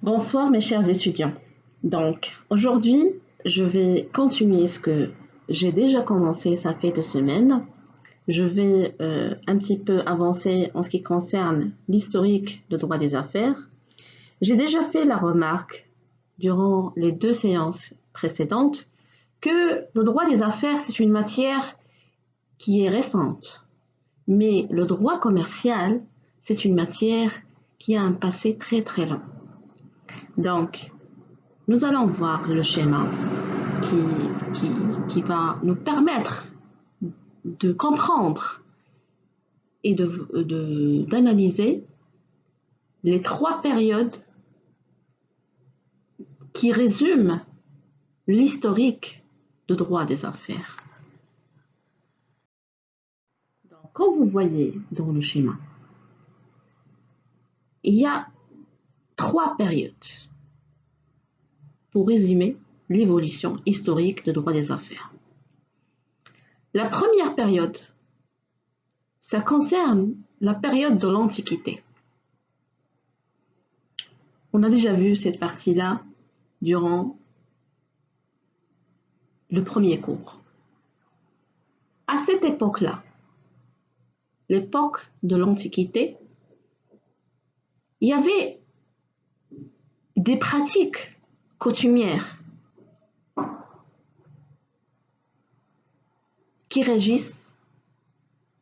Bonsoir mes chers étudiants. Donc aujourd'hui, je vais continuer ce que j'ai déjà commencé, ça fait 2 semaines. Je vais un petit peu avancer en ce qui concerne l'historique de droit des affaires. J'ai déjà fait la remarque durant les 2 séances précédentes que le droit des affaires, c'est une matière qui est récente. Mais le droit commercial, c'est une matière qui a un passé très très long. Donc, nous allons voir le schéma qui va nous permettre de comprendre et d'analyser les 3 périodes qui résument l'historique de droit des affaires. Donc, comme vous voyez dans le schéma, il y a 3 périodes pour résumer l'évolution historique de droit des affaires. La première période, ça concerne la période de l'Antiquité. On a déjà vu cette partie-là durant le premier cours. À cette époque-là, l'époque de l'Antiquité, il y avait des pratiques coutumières qui régissent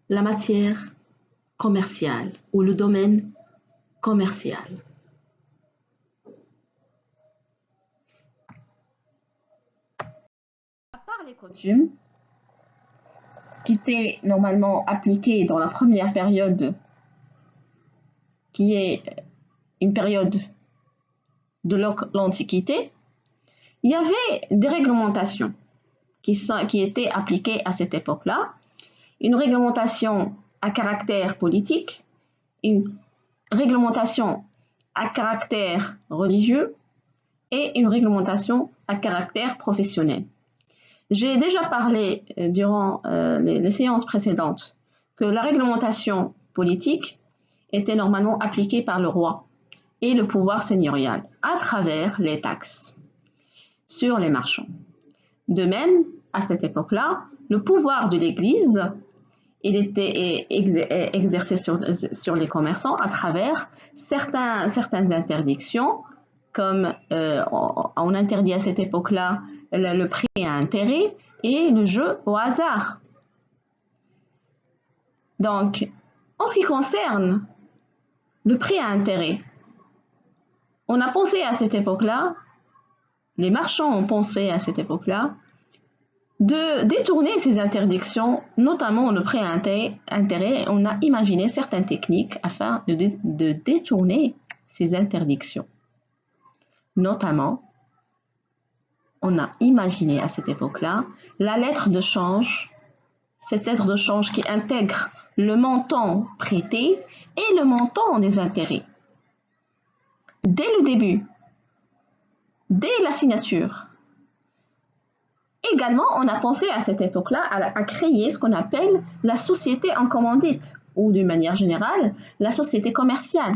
la matière commerciale ou le domaine commercial. À part les coutumes qui étaient normalement appliquées dans la première période, qui est une période de l'Antiquité, il y avait des réglementations qui étaient appliquées à cette époque-là. Une réglementation à caractère politique, une réglementation à caractère religieux et une réglementation à caractère professionnel. J'ai déjà parlé durant les séances précédentes que la réglementation politique était normalement appliquée par le roi et le pouvoir seigneurial à travers les taxes sur les marchands. De même, à cette époque-là, le pouvoir de l'Église, il était exercé sur les commerçants à travers certaines interdictions, comme on interdit à cette époque-là le prêt à intérêt et le jeu au hasard. Donc, en ce qui concerne le prêt à intérêt, on a pensé à cette époque-là, les marchands ont pensé à cette époque-là, de détourner ces interdictions, notamment le prêt à intérêt. On a imaginé certaines techniques afin de détourner ces interdictions. Notamment, on a imaginé à cette époque-là la lettre de change, cette lettre de change qui intègre le montant prêté et le montant des intérêts. Dès le début, dès la signature, également, on a pensé à cette époque-là à créer ce qu'on appelle la société en commandite, ou d'une manière générale, la société commerciale.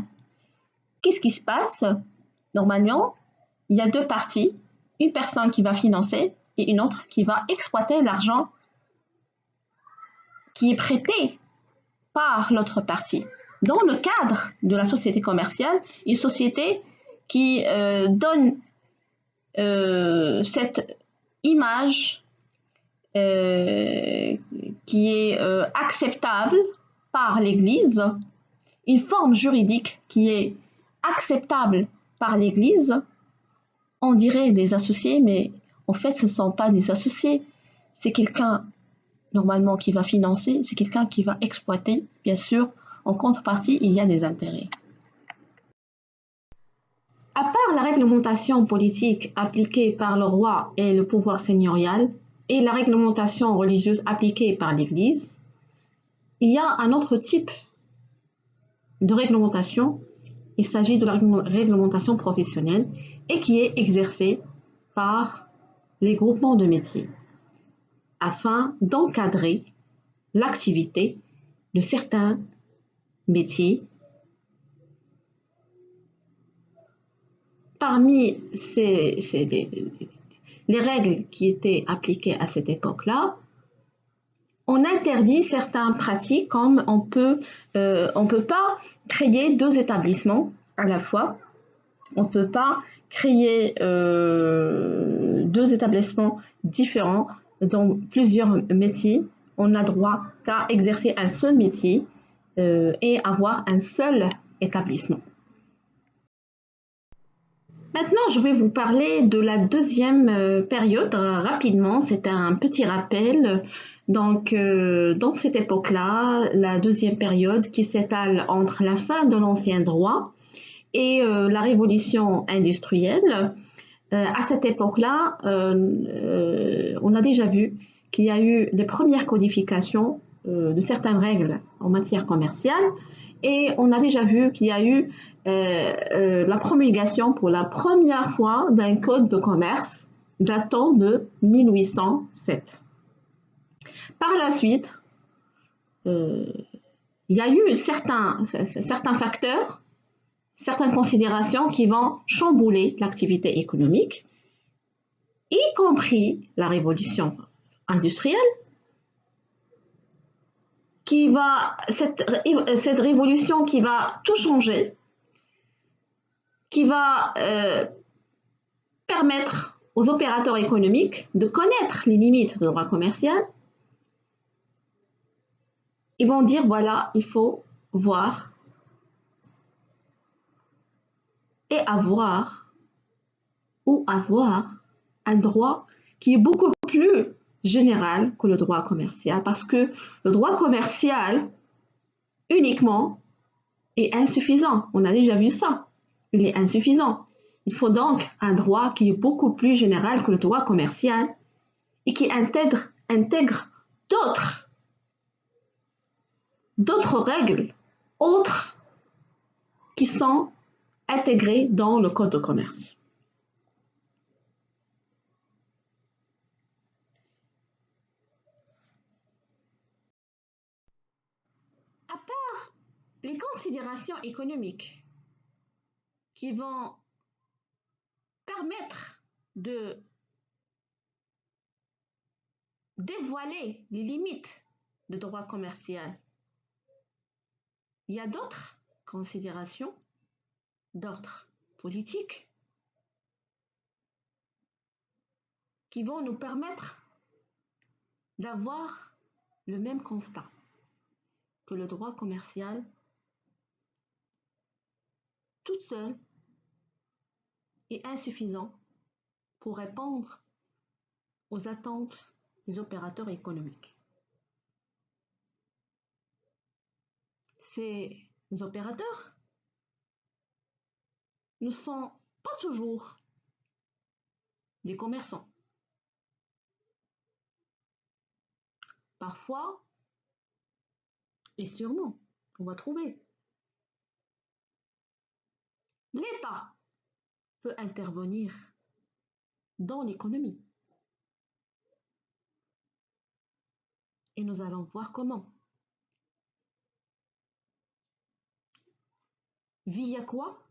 Qu'est-ce qui se passe? Normalement, il y a 2 parties, une personne qui va financer et une autre qui va exploiter l'argent qui est prêté par l'autre partie. Dans le cadre de la société commerciale, une société qui donne cette image qui est acceptable par l'Église, une forme juridique qui est acceptable par l'Église, on dirait des associés, mais en fait ce ne sont pas des associés, c'est quelqu'un normalement qui va financer, c'est quelqu'un qui va exploiter, bien sûr, en contrepartie il y a des intérêts. À part la réglementation politique appliquée par le roi et le pouvoir seigneurial et la réglementation religieuse appliquée par l'Église, il y a un autre type de réglementation. Il s'agit de la réglementation professionnelle et qui est exercée par les groupements de métiers afin d'encadrer l'activité de certains métiers parmi les règles qui étaient appliquées à cette époque-là, on interdit certaines pratiques comme on peut pas créer deux établissements à la fois. On ne peut pas créer deux établissements différents dans plusieurs métiers. On n'a droit qu'à exercer un seul métier et avoir un seul établissement. Maintenant, je vais vous parler de la deuxième période rapidement. C'est un petit rappel. Donc, dans cette époque-là, la deuxième période qui s'étale entre la fin de l'ancien droit et la révolution industrielle. À cette époque-là, on a déjà vu qu'il y a eu les premières codifications de certaines règles en matière commerciale et on a déjà vu qu'il y a eu la promulgation pour la première fois d'un code de commerce datant de 1807. Par la suite, il y a eu certains facteurs, certaines considérations qui vont chambouler l'activité économique, y compris la révolution industrielle, cette révolution qui va tout changer, qui va permettre aux opérateurs économiques de connaître les limites du droit commercial. Ils vont dire, voilà, il faut voir et avoir un droit qui est beaucoup plus général que le droit commercial, parce que le droit commercial uniquement est insuffisant. On a déjà vu ça. Il est insuffisant. Il faut donc un droit qui est beaucoup plus général que le droit commercial et qui intègre d'autres règles autres qui sont intégrées dans le code de commerce. À part les considérations économiques qui vont permettre de dévoiler les limites du droit commercial, il y a d'autres considérations d'ordre politique qui vont nous permettre d'avoir le même constat que le droit commercial toute seule est insuffisant pour répondre aux attentes des opérateurs économiques. Ces opérateurs ne sont pas toujours des commerçants. Parfois, et sûrement, on va trouver. L'État peut intervenir dans l'économie. Et nous allons voir comment. Via quoi?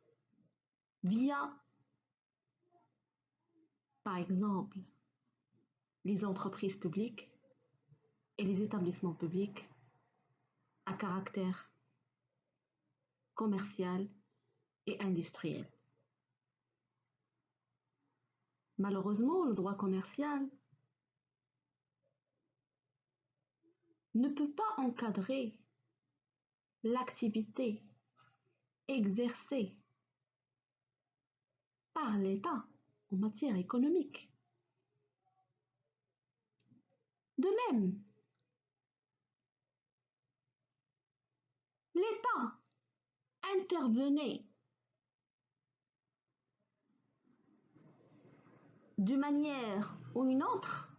Via, par exemple, les entreprises publiques et les établissements publics à caractère commercial et industriel. Malheureusement, le droit commercial ne peut pas encadrer l'activité exercée par l'État en matière économique. De même, l'État intervenait d'une manière ou une autre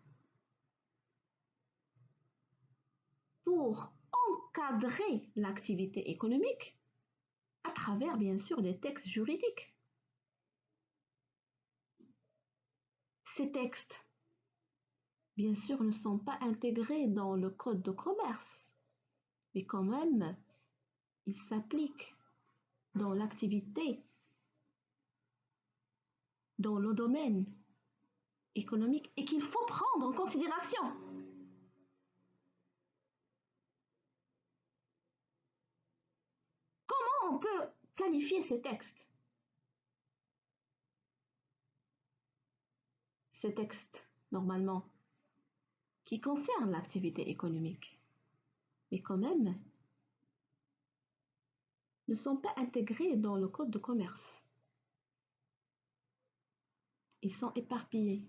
pour encadrer l'activité économique à travers, bien sûr, des textes juridiques. Ces textes, bien sûr, ne sont pas intégrés dans le code de commerce, mais quand même, ils s'appliquent dans l'activité dans le domaine économique et qu'il faut prendre en considération. Comment on peut qualifier ces textes? Ces textes, normalement, qui concernent l'activité économique, mais quand même, ne sont pas intégrés dans le code de commerce. Ils sont éparpillés.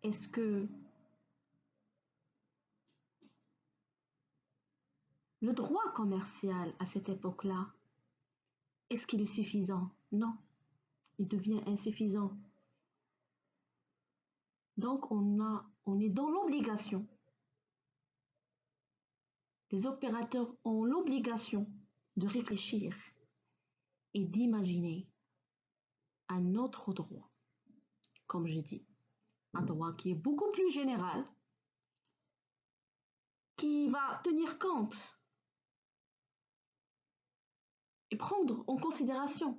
Est-ce que le droit commercial à cette époque-là, est-ce qu'il est suffisant? Non, il devient insuffisant. Donc on est dans l'obligation. Les opérateurs ont l'obligation de réfléchir et d'imaginer un autre droit, comme je dis, un droit qui est beaucoup plus général, qui va tenir compte et prendre en considération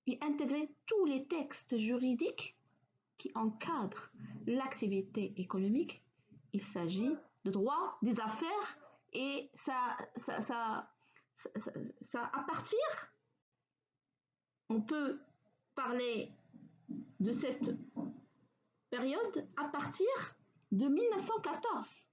et intégrer tous les textes juridiques qui encadrent l'activité économique. Il s'agit de droit des affaires et ça à partir, on peut parler de cette période à partir de 1914.